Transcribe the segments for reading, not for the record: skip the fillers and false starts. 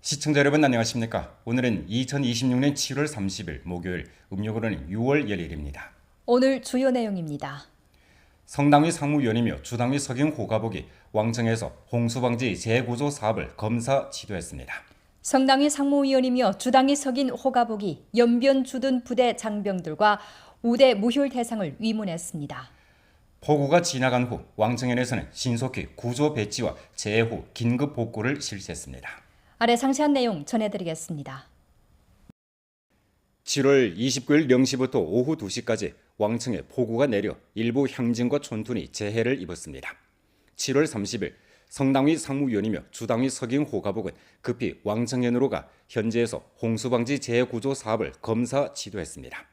시청자 여러분 안녕하십니까? 오늘은 2026년 7월 30일 목요일, 음력으로는 6월 열일입니다. 오늘 주요 내용입니다. 성당위 상무위원이며 주당위 석영 호가복이 왕청에서 홍수방지 재구조 사업을 검사 지도했습니다. 성당위 상무위원이며 주당위 석인 호가복이 연변 주둔 부대 장병들과 우대 무혈 대상을 위문했습니다. 폭우가 지나간 후 왕청현에서는 신속히 구조 배치와 재해 후 긴급 복구를 실시했습니다. 아래 상세한 내용 전해드리겠습니다. 7월 29일 0시부터 오후 2시까지 왕청에 폭우가 내려 일부 향진과 촌tun이 재해를 입었습니다. 7월 30일 성당위 상무위원이며 주당위 석영 호가복은 급히 왕청현으로 가 현지에서 홍수방지 재해구조 사업을 검사 지도했습니다.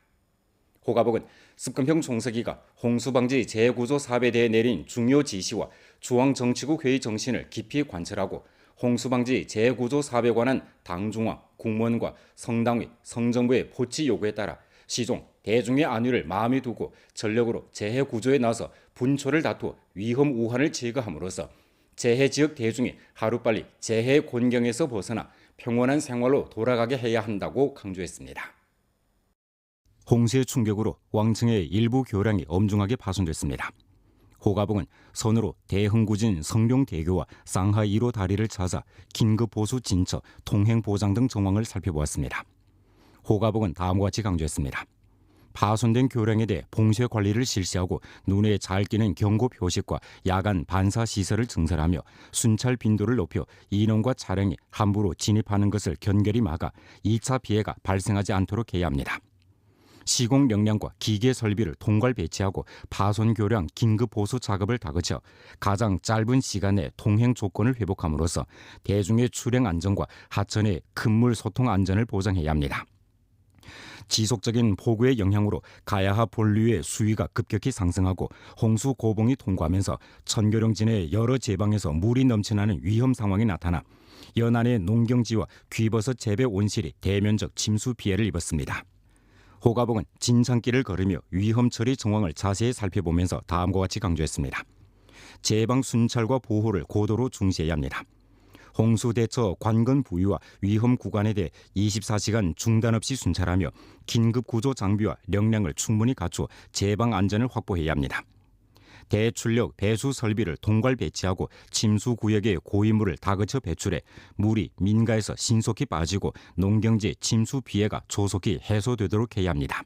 호가복은 습금형 총서기가 홍수방지 재해구조 사업에 대해 내린 중요 지시와 중앙정치국 회의 정신을 깊이 관철하고 홍수방지 재해구조 사업에 관한 당중앙, 국무원과 성당위, 성정부의 포치 요구에 따라 시종, 대중의 안위를 마음에 두고 전력으로 재해구조에 나서 분초를 다투어 위험 우환을 제거함으로써 재해지역 대중이 하루빨리 재해 곤경에서 벗어나 평온한 생활로 돌아가게 해야 한다고 강조했습니다. 홍수의 충격으로 왕청의 일부 교량이 엄중하게 파손됐습니다. 호가복은 선으로 대흥구진 성룡대교와 쌍하 1호 다리를 찾아 긴급 보수 진처, 통행 보장 등 정황을 살펴보았습니다. 호가복은 다음과 같이 강조했습니다. 파손된 교량에 대해 봉쇄 관리를 실시하고 눈에 잘 띄는 경고 표식과 야간 반사 시설을 증설하며 순찰 빈도를 높여 인원과 차량이 함부로 진입하는 것을 견결히 막아 2차 피해가 발생하지 않도록 해야 합니다. 시공 역량과 기계 설비를 통괄 배치하고 파손 교량 긴급 보수 작업을 다그쳐 가장 짧은 시간 내 통행 조건을 회복함으로써 대중의 출행 안전과 하천의 큰물 소통 안전을 보장해야 합니다. 지속적인 폭우의 영향으로 가야하 본류의 수위가 급격히 상승하고 홍수 고봉이 통과하면서 천교령진의 여러 제방에서 물이 넘쳐나는 위험 상황이 나타나 연안의 농경지와 귀버섯 재배 온실이 대면적 침수 피해를 입었습니다. 호가복은 진창길을 걸으며 위험 처리 정황을 자세히 살펴보면서 다음과 같이 강조했습니다. 제방 순찰과 보호를 고도로 중시해야 합니다. 홍수 대처 관건 부위와 위험 구간에 대해 24시간 중단 없이 순찰하며 긴급 구조 장비와 역량을 충분히 갖추어 제방 안전을 확보해야 합니다. 대출력 배수 설비를 통괄 배치하고 침수 구역의 고인물을 다그쳐 배출해 물이 민가에서 신속히 빠지고 농경지 침수 피해가 조속히 해소되도록 해야 합니다.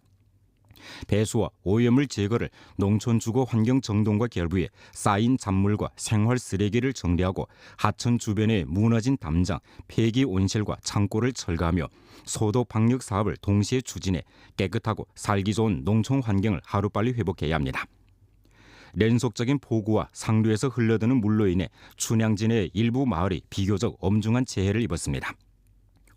배수와 오염물 제거를 농촌 주거 환경 정돈과 결부해 쌓인 잔물과 생활 쓰레기를 정리하고 하천 주변의 무너진 담장, 폐기 온실과 창고를 철거하며 소독 방역 사업을 동시에 추진해 깨끗하고 살기 좋은 농촌 환경을 하루빨리 회복해야 합니다.連속적인 폭우와 상류에서 흘러드는 물로 인해 춘향진의 일부 마을이 비교적 엄중한 재해를 입었습니다.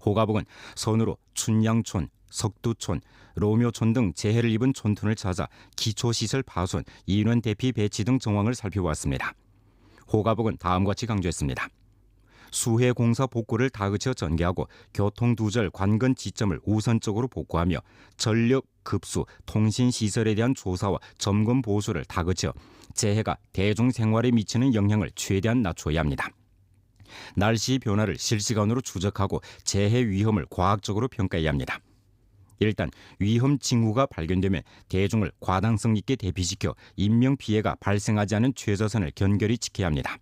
호가복은 선으로 춘향촌, 석두촌, 로묘촌 등 재해를 입은 촌tun을 찾아 기초시설 파손, 인원 대피 배치 등 정황을 살펴보았습니다. 호가복은 다음과 같이 강조했습니다. 수해 공사 복구를 다그쳐 전개하고 교통두절 관건 지점을 우선적으로 복구하며 전력, 급수, 통신시설에 대한 조사와 점검 보수를 다그쳐 재해가 대중생활에 미치는 영향을 최대한 낮춰야 합니다. 날씨 변화를 실시간으로 추적하고 재해 위험을 과학적으로 평가해야 합니다. 일단 위험 징후가 발견되면 대중을 과당성 있게 대피시켜 인명피해가 발생하지 않은 최저선을 견결히 지켜야 합니다.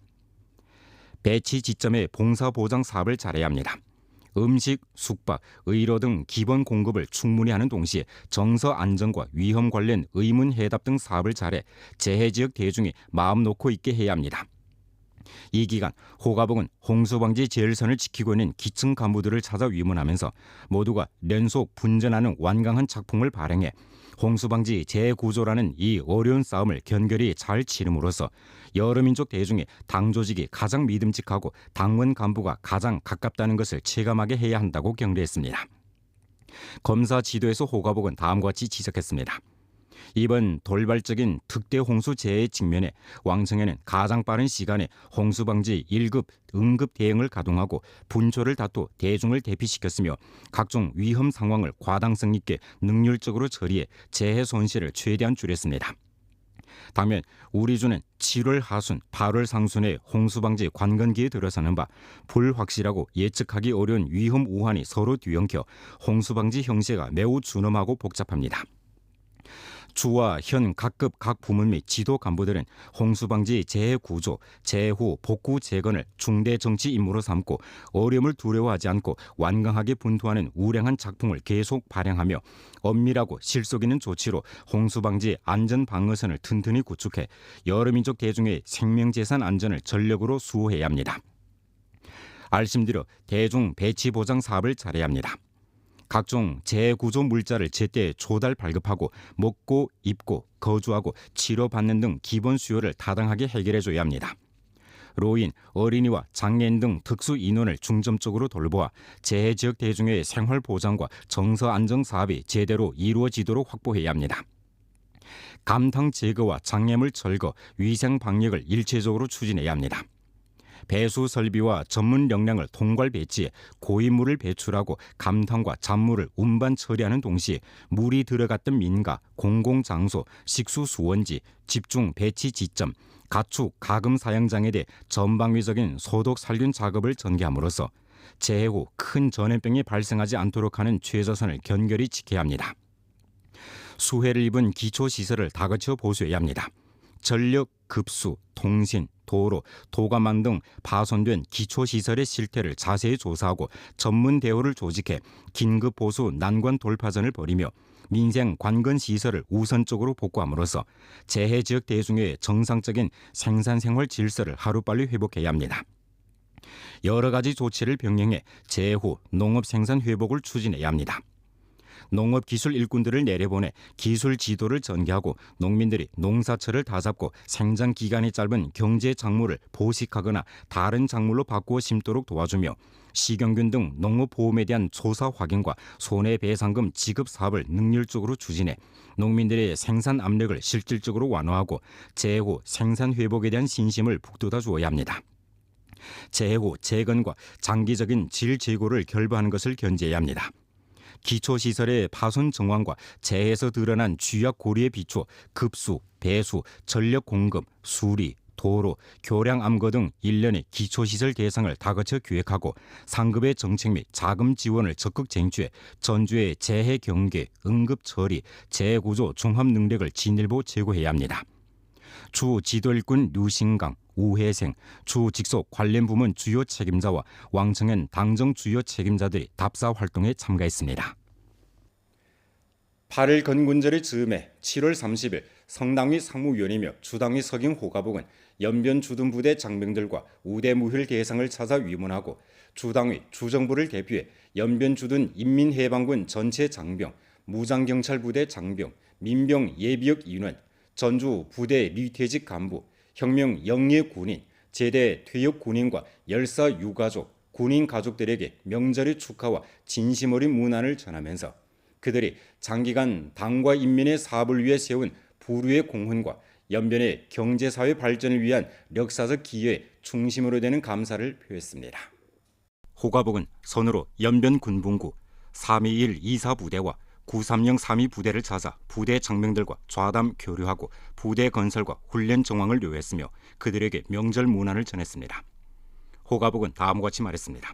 배치 지점의 봉사보장 사업을 잘해야 합니다. 음식, 숙박, 의료 등 기본 공급을 충분히 하는 동시에 정서 안전과 위험 관련 의문 해답 등 사업을 잘해 재해지역 대중이 마음 놓고 있게 해야 합니다. 이 기간 호가복은 홍수방지 제일선을 지키고 있는 기층 간부들을 찾아 위문하면서 모두가 연속 분전하는 완강한 작품을 발행해 홍수방지 재구조라는 이 어려운 싸움을 견결히 잘 치름으로써 여러 민족 대중의 당 조직이 가장 믿음직하고 당원 간부가 가장 가깝다는 것을 체감하게 해야 한다고 격려했습니다. 검사 지도에서 호가복은 다음과 같이 지적했습니다. 이번 돌발적인 특대 홍수 재해의 직면에 왕청에는 가장 빠른 시간에 홍수방지 1급 응급 대응을 가동하고 분초를 다투 대중을 대피시켰으며 각종 위험 상황을 과당성 있게 능률적으로 처리해 재해 손실을 최대한 줄였습니다. 당면 우리 주는 7월 하순, 8월 상순에 홍수방지 관건기에 들어서는 바 불확실하고 예측하기 어려운 위험 우환이 서로 뒤엉켜 홍수방지 형세가 매우 준엄하고 복잡합니다. 주와 현 각급 각 부문 및 지도 간부들은 홍수방지 재해구조, 재해후 복구 재건을 중대 정치 임무로 삼고 어려움을 두려워하지 않고 완강하게 분투하는 우량한 작품을 계속 발행하며 엄밀하고 실속 있는 조치로 홍수방지 안전방어선을 튼튼히 구축해 여러 민족 대중의 생명재산 안전을 전력으로 수호해야 합니다. 알심들어 대중 배치 보장 사업을 잘해야 합니다. 각종 재구조 물자를 제때 조달 발급하고 먹고 입고 거주하고 치료받는 등 기본 수요를 타당하게 해결해줘야 합니다. 노인, 어린이와 장애인 등 특수 인원을 중점적으로 돌보아 재해 지역 대중의 생활 보장과 정서 안정 사업이 제대로 이루어지도록 확보해야 합니다. 감탕 제거와 장애물 철거, 위생 방역을 일체적으로 추진해야 합니다. 배수 설비와 전문 역량을 통괄 배치해 고인물을 배출하고 감탕과 잔물을 운반 처리하는 동시에 물이 들어갔던 민가, 공공장소, 식수 수원지, 집중 배치 지점, 가축 가금 사양장에 대해 전방위적인 소독 살균 작업을 전개함으로써 재해 후 큰 전염병이 발생하지 않도록 하는 최저선을 견결히 지켜야 합니다. 수해를 입은 기초시설을 다그쳐 보수해야 합니다. 전력, 급수, 통신, 도로, 도가망 등 파손된 기초시설의 실태를 자세히 조사하고 전문 대우를 조직해 긴급 보수 난관 돌파전을 벌이며 민생 관건 시설을 우선적으로 복구함으로써 재해 지역 대중의 정상적인 생산 생활 질서를 하루빨리 회복해야 합니다. 여러 가지 조치를 병행해 재해 후 농업 생산 회복을 추진해야 합니다. 농업기술 일꾼들을 내려보내 기술 지도를 전개하고 농민들이 농사철을 다잡고 생장 기간이 짧은 경제 작물을 보식하거나 다른 작물로 바꾸어 심도록 도와주며 식용균 등 농업보험에 대한 조사 확인과 손해배상금 지급 사업을 능률적으로 추진해 농민들의 생산 압력을 실질적으로 완화하고 재해 후 생산 회복에 대한 신심을 북돋아 주어야 합니다. 재해 후 재건과 장기적인 질 재고를 결부하는 것을 견제해야 합니다. 기초시설의 파손 정황과 재해에서 드러난 취약 고리에 비추어 급수, 배수, 전력 공급, 수리, 도로, 교량 암거 등 일련의 기초시설 개선을 다거쳐 기획하고 상급의 정책 및 자금 지원을 적극 쟁취해 전주의 재해 경계, 응급 처리, 재해구조 종합 능력을 진일보 제고해야 합니다. 주 지도일꾼 류신강, 우혜생, 주 직속 관련 부문 주요 책임자와 왕청현 당정 주요 책임자들이 답사 활동에 참가했습니다. 8일 건군절을 즈음해 7월 30일 성당위 상무위원이며 주당위 석인 호가복은 연변 주둔 부대 장병들과 우대 무혈 대상을 찾아 위문하고 주당위 주정부를 대표해 연변 주둔 인민해방군 전체 장병, 무장경찰부대 장병, 민병 예비역 인원, 전주 부대 리퇴직 간부, 혁명 영예 군인, 제대 퇴역 군인과 열사 유가족, 군인 가족들에게 명절의 축하와 진심 어린 문안을 전하면서 그들이 장기간 당과 인민의 사업을 위해 세운 부류의 공헌과 연변의 경제사회 발전을 위한 역사적 기여에 중심으로 되는 감사를 표했습니다. 호가복은 선으로 연변 군분구 321 2사부대와 930 32부대를 찾아 부대 장병들과 좌담 교류하고 부대 건설과 훈련 정황을 요했으며 그들에게 명절 문안을 전했습니다. 호가복은 다음과 같이 말했습니다.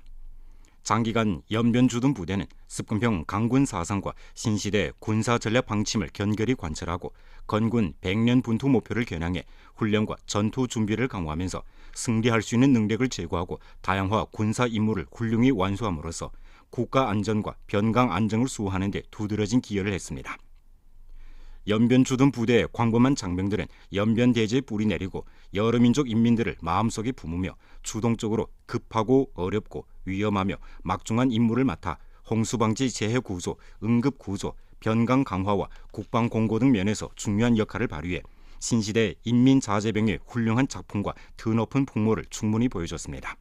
장기간 연변 주둔 부대는 습근평 강군 사상과 신시대 군사 전략 방침을 견결히 관철하고 건군 100년 분투 목표를 겨냥해 훈련과 전투 준비를 강화하면서 승리할 수 있는 능력을 제고하고 다양화 군사 임무를 훌륭히 완수함으로써 국가 안전과 변강 안정을 수호하는 데 두드러진 기여를 했습니다. 연변 주둔 부대의 광범한 장병들은 연변 대지에 뿌리 내리고 여러 민족 인민들을 마음속에 품으며 주동적으로 급하고 어렵고 위험하며 막중한 임무를 맡아 홍수방지 재해구조, 응급구조, 변강 강화와 국방 공고 등 면에서 중요한 역할을 발휘해 신시대 인민자재병의 훌륭한 작품과 드높은 풍모를 충분히 보여줬습니다.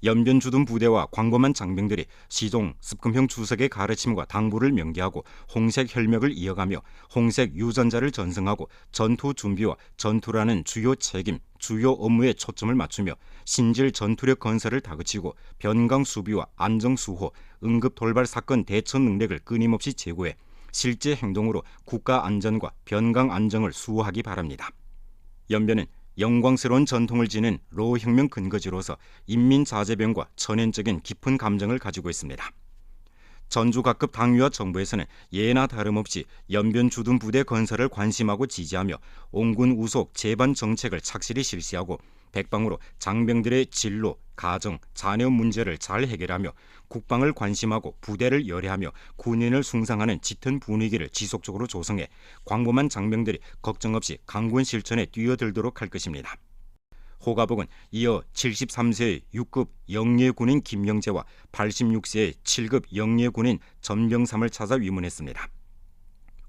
연변 주둔 부대와 광범한 장병들이 시종 습금형 주석의 가르침과 당부를 명기하고 홍색 혈맥을 이어가며 홍색 유전자를 전승하고 전투 준비와 전투라는 주요 책임, 주요 업무에 초점을 맞추며 신질 전투력 건설을 다그치고 변강 수비와 안정 수호, 응급 돌발 사건 대처 능력을 끊임없이 제고해 실제 행동으로 국가 안전과 변강 안정을 수호하기 바랍니다. 연변은 영광스러운 전통을 지닌 로 혁명 근거지로서 인민자재병과 천연적인 깊은 감정을 가지고 있습니다. 전주 각급 당위와 정부에서는 예나 다름없이 연변 주둔 부대 건설을 관심하고 지지하며 온군 우속 재반 정책을 착실히 실시하고 백방으로 장병들의 진로, 가정, 자녀 문제를 잘 해결하며 국방을 관심하고 부대를 열애하며 군인을 숭상하는 짙은 분위기를 지속적으로 조성해 광범한 장병들이 걱정 없이 강군 실천에 뛰어들도록 할 것입니다. 호가복은 이어 73세의 6급 영예군인 김영재와 86세의 7급 영예군인 전병삼을 찾아 위문했습니다.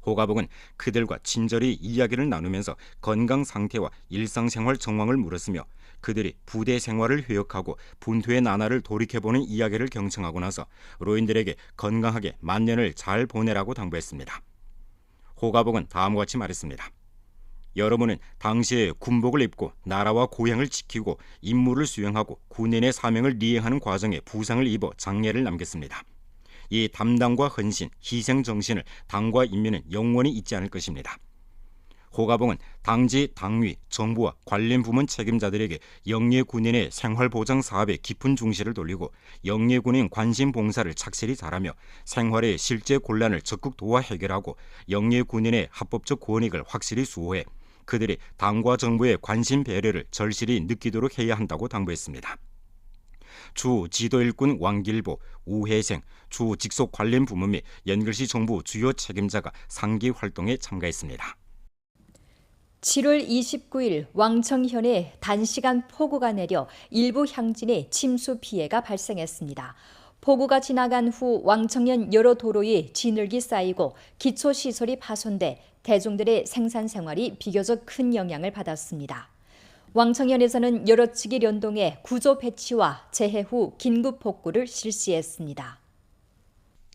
호가복은 그들과 친절히 이야기를 나누면서 건강 상태와 일상생활 정황을 물었으며 그들이 부대 생활을 회역하고 분투의 나날을 돌이켜보는 이야기를 경청하고 나서 로인들에게 건강하게 만년을 잘 보내라고 당부했습니다. 호가복은 다음과 같이 말했습니다. 여러분은 당시에 군복을 입고 나라와 고향을 지키고 임무를 수행하고 군인의 사명을 이행하는 과정에 부상을 입어 장례를 남겼습니다. 이 담당과 헌신, 희생 정신을 당과 인민은 영원히 잊지 않을 것입니다. 호가봉은 당지, 당위, 정부와 관련 부문 책임자들에게 영예 군인의 생활보장 사업에 깊은 중시를 돌리고 영예 군인 관심 봉사를 착실히 잘하며 생활의 실제 곤란을 적극 도와 해결하고 영예 군인의 합법적 권익을 확실히 수호해 그들이 당과 정부의 관심 배려를 절실히 느끼도록 해야 한다고 당부했습니다. 주 지도일꾼 왕길보, 우혜생, 주 직속 관련 부문 및 연결시 정부 주요 책임자가 상기 활동에 참가했습니다. 7월 29일 왕청현에 단시간 폭우가 내려 일부 향진에 침수 피해가 발생했습니다. 폭우가 지나간 후 왕청현 여러 도로에 진흙이 쌓이고 기초시설이 파손돼 대중들의 생산 생활이 비교적 큰 영향을 받았습니다. 왕청현에서는 여러 측이 연동해 구조 배치와 재해 후 긴급 복구를 실시했습니다.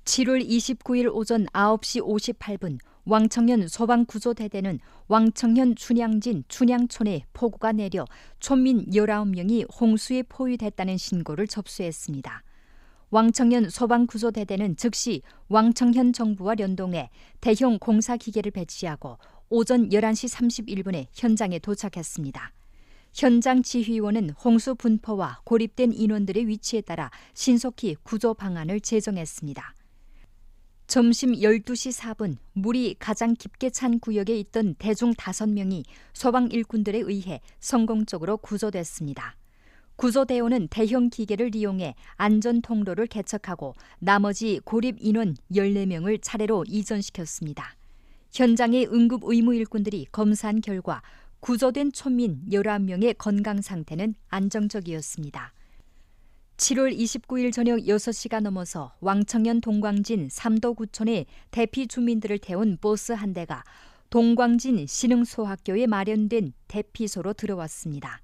7월 29일 오전 9시 58분 왕청현 소방구조대대는 왕청현 춘향진 춘향촌에 폭우가 내려 촌민 19명이 홍수에 포위됐다는 신고를 접수했습니다. 왕청현 소방구조대대는 즉시 왕청현 정부와 연동해 대형 공사기계를 배치하고 오전 11시 31분에 현장에 도착했습니다. 현장 지휘원은 홍수 분포와 고립된 인원들의 위치에 따라 신속히 구조 방안을 제정했습니다. 점심 12시 4분 물이 가장 깊게 찬 구역에 있던 대중 5명이 소방 일꾼들에 의해 성공적으로 구조됐습니다. 구조대원은 대형 기계를 이용해 안전 통로를 개척하고 나머지 고립 인원 14명을 차례로 이전시켰습니다. 현장의 응급 의무 일꾼들이 검사한 결과 구조된 촌민 11명의 건강 상태는 안정적이었습니다. 7월 29일 저녁 6시가 넘어서 왕청현 동광진 삼도구촌의 대피 주민들을 태운 버스 한 대가 동광진 신흥소학교에 마련된 대피소로 들어왔습니다.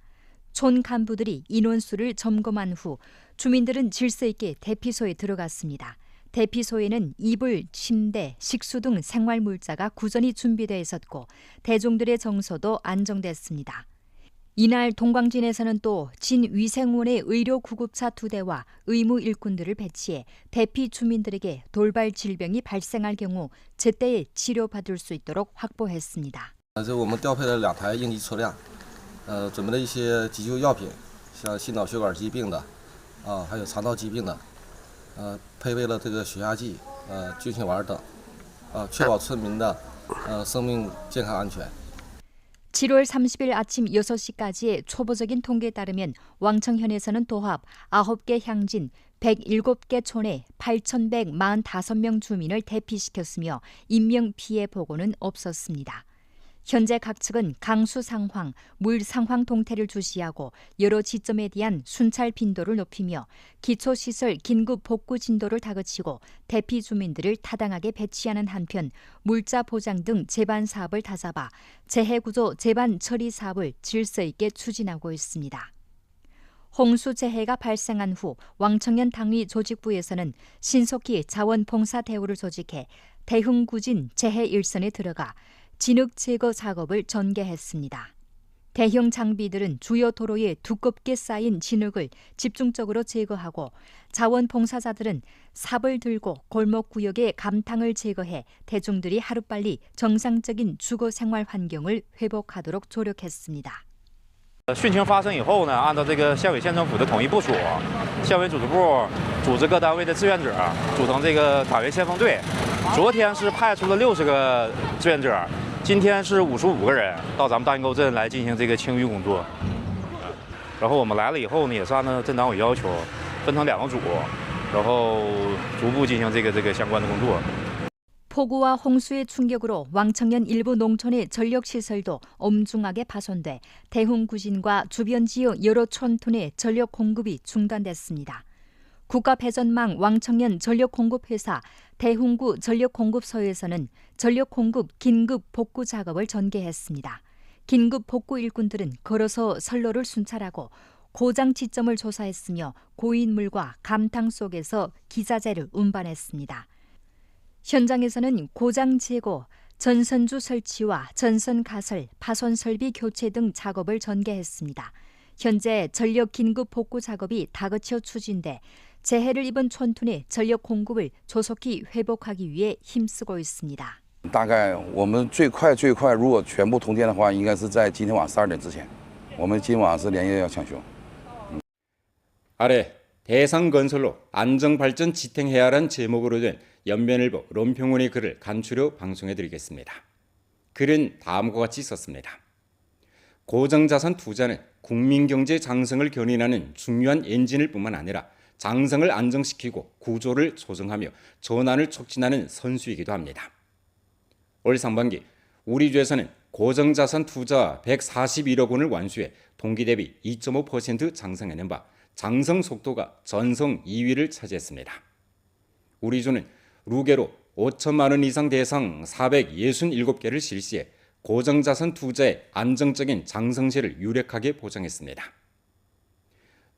촌 간부들이 인원수를 점검한 후 주민들은 질서 있게 대피소에 들어갔습니다. 대피소에는 이불, 침대, 식수 등 생활물자가 구전이 준비되어 있었고 대중들의 정서도 안정됐습니다. 이날 동광진에서는 또 진위생원의 의료구급차 2대와 의무 일꾼들을 배치해 대피 주민들에게 돌발 질병이 발생할 경우 제때에 치료받을 수 있도록 확보했습니다. 我们调配了2台应急车辆，准备了一些急救药品，像心脑血管疾病的，还有肠道疾病的，配备了这个血压计、军械丸等，确保村民的生命健康安全。 7월 30일 아침 6시까지의 초보적인 통계에 따르면 왕청현에서는 도합 9개 향진 107개 촌에 8,145명 주민을 대피시켰으며 인명피해 보고는 없었습니다. 현재 각 측은 강수 상황, 물 상황 동태를 주시하고 여러 지점에 대한 순찰 빈도를 높이며 기초시설 긴급 복구 진도를 다그치고 대피 주민들을 타당하게 배치하는 한편 물자 보장 등 재반 사업을 다잡아 재해구조 재반 처리 사업을 질서 있게 추진하고 있습니다. 홍수 재해가 발생한 후 왕청현 당위 조직부에서는 신속히 자원봉사 대우를 조직해 대흥구진 재해 일선에 들어가 진흙 제거 작업을 전개했습니다. 대형 장비들은 주요 도로에 두껍게 쌓인 진흙을 집중적으로 제거하고 자원봉사자들은 삽을 들고 골목구역의 감탕을 제거해 대중들이 하루빨리 정상적인 주거 생활 환경을 회복하도록 조력했습니다. 汛情发生以后呢，按照这个县委县政府的统一部署，县委组织部组织各单位的志愿者组成这个党员先锋队。昨天是派出了60个志愿者，今天是55个人到咱们大营沟镇来进行这个清淤工作。然后我们来了以后呢，也是按照镇党委要求，分成2个组，然后逐步进行这个相关的工作。 폭우와 홍수의 충격으로 왕청년 일부 농촌의 전력시설도 엄중하게 파손돼 대흥구진과 주변 지역 여러 촌촌의 전력 공급이 중단됐습니다. 국가배전망 왕청년 전력공급회사 대흥구 전력공급소에서는 전력공급 긴급 복구 작업을 전개했습니다. 긴급 복구 일꾼들은 걸어서 선로를 순찰하고 고장 지점을 조사했으며 고인물과 감탕 속에서 기자재를 운반했습니다. 현장에서는 고장 제거, 전선주 설치와 전선 가설, 파손 설비 교체 등 작업을 전개했습니다. 현재 전력 긴급 복구 작업이 다그쳐 추진돼 재해를 입은 촌촌의 전력 공급을 조속히 회복하기 위해 힘쓰고 있습니다. 大概我们最快，如果全部通电的话，应该是在今天晚上12点之前。我们今晚是连夜要抢修。 아래 대상건설로 안정발전 지탱해야란 제목으로 된 연변일보 론평원의 글을 간추려 방송해드리겠습니다. 글은 다음과 같이 썼습니다. 고정자산 투자는 국민경제 장성을 견인하는 중요한 엔진일 뿐만 아니라 장성을 안정시키고 구조를 조정하며 전환을 촉진하는 선수이기도 합니다. 올 상반기 우리 주에서는 고정자산 투자 141억 원을 완수해 동기 대비 2.5% 장성해낸 바 장성 속도가 전성 2위를 차지했습니다. 우리 주는 루게로 5천만 원 이상 대상 467개를 실시해 고정자산 투자의 안정적인 장성세를 유력하게 보장했습니다.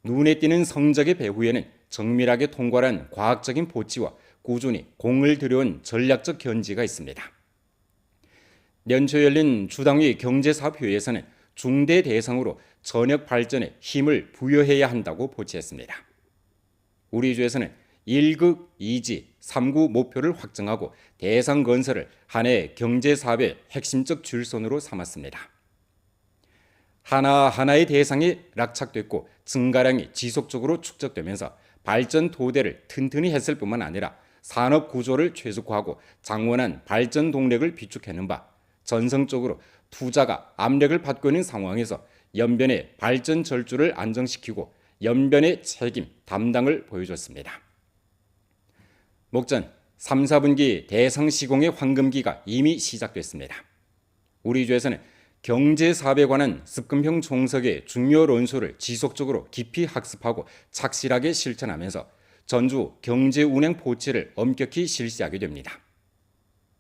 눈에 띄는 성적의 배후에는 정밀하게 통괄한 과학적인 보치와 꾸준히 공을 들여온 전략적 견지가 있습니다. 연초 열린 주당위 경제사업회의에서는 중대 대상으로 전역 발전에 힘을 부여해야 한다고 보치했습니다. 우리 주에서는 1극 2지 3구 목표를 확정하고 대상 건설을 한 해 경제사업의 핵심적 줄선으로 삼았습니다. 하나하나의 대상이 락착됐고 증가량이 지속적으로 축적되면서 발전 토대를 튼튼히 했을 뿐만 아니라 산업 구조를 최적화하고 장원한 발전 동력을 비축해낸 바 전성적으로 투자가 압력을 받고 있는 상황에서 연변의 발전 절주를 안정시키고 연변의 책임, 담당을 보여줬습니다. 목전 3, 4분기 대상 시공의 황금기가 이미 시작됐습니다. 우리 주에서는 경제사업에 관한 습금형 총석의 중요論소를 지속적으로 깊이 학습하고 착실하게 실천하면서 전주 경제운행 포치를 엄격히 실시하게 됩니다.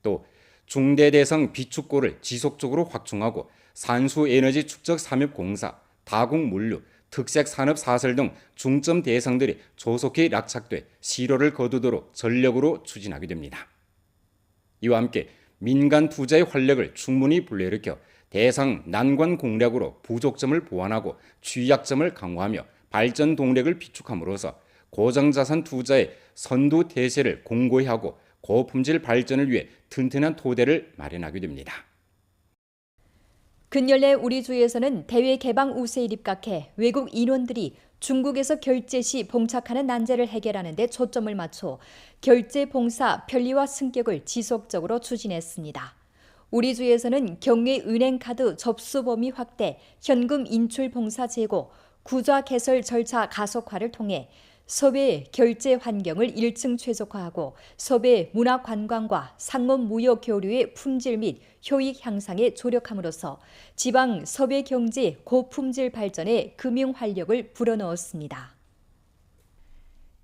또 중대 대상 비축고를 지속적으로 확충하고 산수에너지 축적 산업공사, 다국물류, 특색산업사설 등 중점 대상들이 조속히 락착돼 실효를 거두도록 전력으로 추진하게 됩니다. 이와 함께 민간 투자의 활력을 충분히 불러일으켜 대상 난관 공략으로 부족점을 보완하고 취약점을 강화하며 발전 동력을 비축함으로써 고정자산 투자의 선두 태세를 공고히 하고 고품질 발전을 위해 튼튼한 토대를 마련하게 됩니다. 근열내 우리 주에서는 대외 개방 우세에 입각해 외국 인원들이 중국에서 결제 시 봉착하는 난제를 해결하는 데 초점을 맞춰 결제 봉사 편리화 승격을 지속적으로 추진했습니다. 우리 주에서는 경외 은행카드 접수 범위 확대, 현금 인출 봉사 제고, 구좌 개설 절차 가속화를 통해 서배 결제 환경을 1층 최적화하고 서배 문화 관광과 상업 무역 교류의 품질 및 효익 향상에 조력함으로써 지방 서배 경제 고품질 발전에 금융 활력을 불어넣었습니다.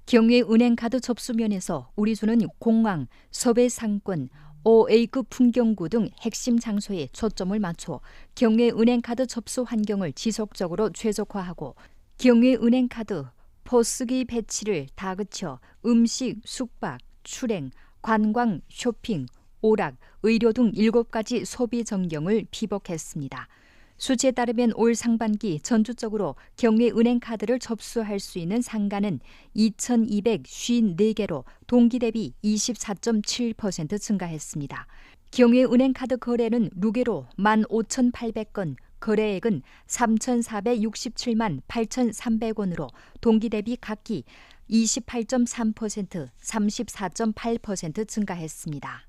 경외 은행카드 접수면에서 우리주는 공항, 서배 상권, OA급 풍경구 등 핵심 장소에 초점을 맞춰 경외 은행카드 접수 환경을 지속적으로 최적화하고 경외 은행카드 포스기 배치를 다그쳐 음식, 숙박, 출행, 관광, 쇼핑, 오락, 의료 등 7가지 소비 전경을 피복했습니다. 수치에 따르면 올 상반기 전주적으로 경외은행 카드를 접수할 수 있는 상가는 2,254개로 동기 대비 24.7% 증가했습니다. 경외은행 카드 거래는 루게로 15,800건, 거래액은 3,467만 8,300원으로 동기 대비 각기 28.3%, 34.8% 증가했습니다.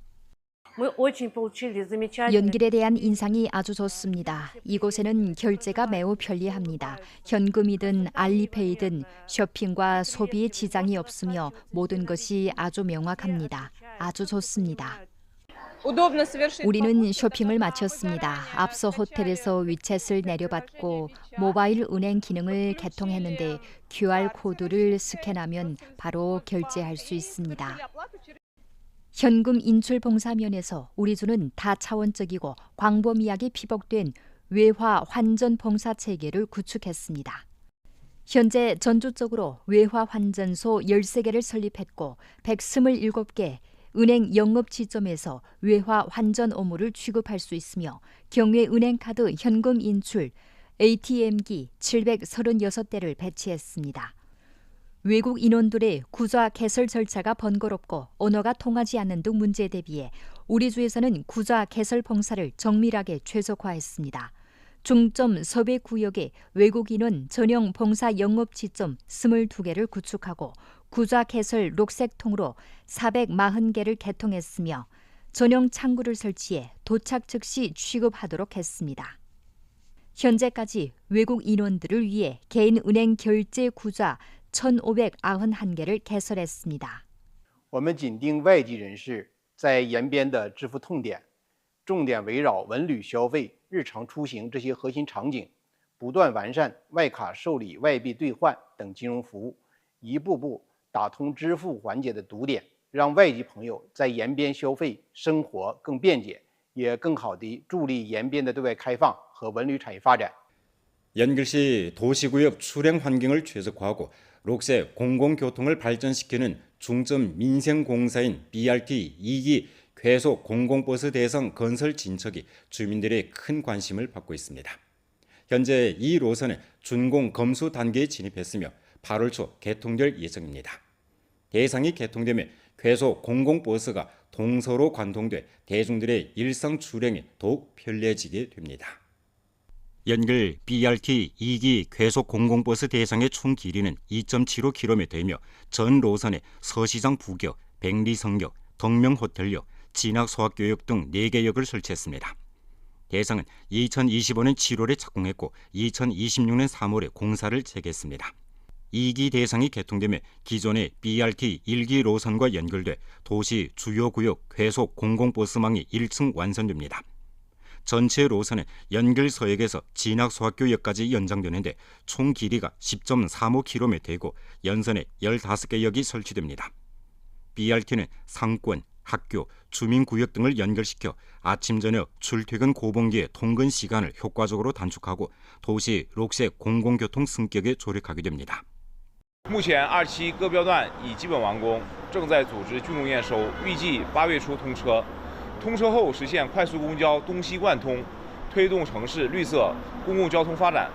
연길에 대한 인상이 아주 좋습니다. 이곳에는 결제가 매우 편리합니다. 현금이든 알리페이든 쇼핑과 소비에 지장이 없으며 모든 것이 아주 명확합니다. 아주 좋습니다. 우리는 쇼핑을 마쳤습니다. 앞서 호텔에서 위챗을 내려받고 모바일 은행 기능을 개통했는데 QR코드를 스캔하면 바로 결제할 수 있습니다. 현금 인출 봉사 면에서 우리주는 다차원적이고 광범위하게 피복된 외화 환전 봉사 체계를 구축했습니다. 현재 전주적으로 외화 환전소 13개를 설립했고 127개 은행 영업 지점에서 외화 환전 업무를 취급할 수 있으며 경외은행 카드 현금 인출 ATM기 736대를 배치했습니다. 외국 인원들의 구좌 개설 절차가 번거롭고 언어가 통하지 않는 등 문제에 대비해 우리 주에서는 구좌 개설 봉사를 정밀하게 최적화했습니다. 중점 섭외 구역에 외국 인원 전용 봉사 영업 지점 22개를 구축하고 구좌 개설 녹색통으로 440개를 개통했으며 전용 창구를 설치해 도착 즉시 취급하도록 했습니다. 현재까지 외국 인원들을 위해 개인 은행 결제 구좌 1,591개를 개설했습니다. 我们紧盯外籍人士在延边的支付痛点，重点围绕文旅消费、日常出行这些核心场景，不断完善外卡受理、外币兑换等金融服务，一步步打通支付环节的堵点，让外籍朋友在延边消费生活更便捷，也更好地助力延边的对外开放和文旅产业发展。 연길시 도시구역 출행 환경을 최적화하고 록세 공공교통을 발전시키는 중점 민생공사인 BRT 2기 괴속 공공버스 대상 건설 진척이 주민들의 큰 관심을 받고 있습니다. 현재 이 노선은 준공 검수 단계에 진입했으며 8월 초 개통될 예정입니다. 대상이 개통되면 괴속 공공버스가 동서로 관통돼 대중들의 일상 출행이 더욱 편리해지게 됩니다. 연길 BRT 2기 괴속 공공버스 대상의 총 길이는 2.75km이며 전 노선에 서시장 부교, 백리성역, 덕명호텔역, 진학소학교역 등 4개 역을 설치했습니다. 대상은 2025년 7월에 착공했고 2026년 3월에 공사를 재개했습니다. 2기 대상이 개통되면 기존의 BRT 1기 노선과 연결돼 도시 주요 구역 괴속 공공버스망이 1층 완성됩니다. 전체 노선은 연길 서역에서 진학소학교역까지 연장되는데 총 길이가 10.35km이고 연선에 15개 역이 설치됩니다. BRT는 상권, 학교, 주민구역 등을 연결시켜 아침 저녁 출퇴근 고봉기의 통근 시간을 효과적으로 단축하고 도시 록색 공공교통 승격에 조력하게 됩니다. 目前2期各标段已基本完工，正在组织竣工验收，预计8月初通车。通车后实现快速公交东西贯通，推动城市绿色公共交通发展。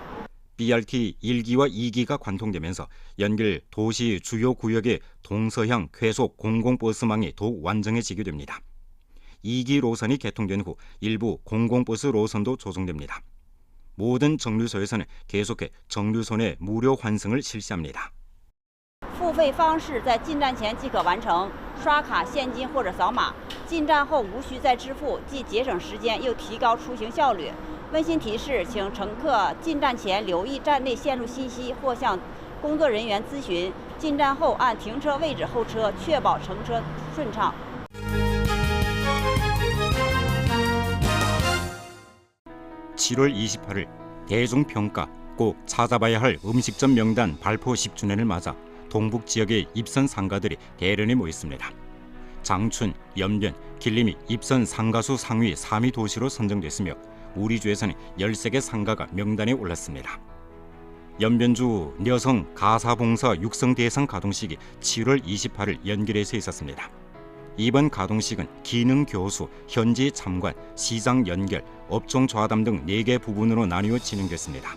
BRT 1기와 2기가 관통되면서 연길 도시 주요 구역의 동서향 괴속 공공버스망이 더욱 완전해지게 됩니다. 2기 노선이 개통된 후 일부 공공버스 노선도 조성됩니다. 모든 정류소에서는 계속해 정류소 내 무료 환승을 실시합니다. 付费方式在进站前即可完成，刷卡、现金或者扫码。进站后无需再支付，既节省时间又提高出行效率。温馨提示，请乘客进站前留意站内线路信息或向工作人员咨询。进站后按停车位置候车，确保乘车顺畅。 7월 28일 대중평가 꼭 찾아봐야 할 음식점 명단 발표 10주년을 맞아 동북 지역의 입선 상가들이 대련에 모였습니다. 장춘, 연변, 길림이 입선 상가수 상위 3위 도시로 선정됐으며 우리 주에서는 13개 상가가 명단에 올랐습니다. 연변주 여성 가사봉사 육성 대상 가동식이 7월 28일 연길에서 있었습니다. 이번 가동식은 기능 교수, 현지 참관, 시장 연결, 업종 좌담 등 4개 부분으로 나뉘어 진행됐습니다.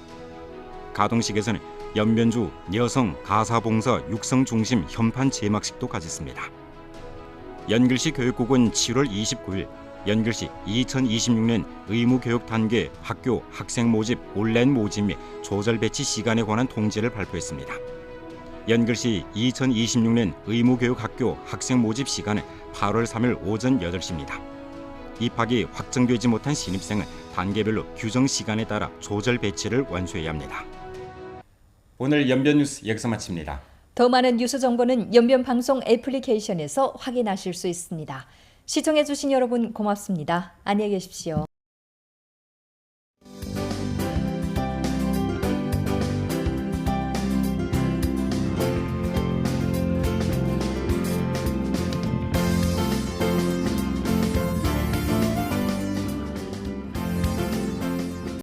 가동식에서는 연변주, 여성, 가사봉사, 육성 중심 현판 제막식도 가졌습니다. 연길시 교육국은 7월 29일 연길시 2026년 의무교육 단계 학교 학생 모집 온라인 모집 및 조절 배치 시간에 관한 통지를 발표했습니다. 연길시 2026년 의무교육 학교 학생 모집 시간은 8월 3일 오전 8시입니다. 입학이 확정되지 못한 신입생은 단계별로 규정 시간에 따라 조절 배치를 완수해야 합니다. 오늘 연변 뉴스 여기서 마칩니다. 더 많은 뉴스 정보는 연변방송 애플리케이션에서 확인하실 수 있습니다. 시청해주신 여러분 고맙습니다. 안녕히 계십시오.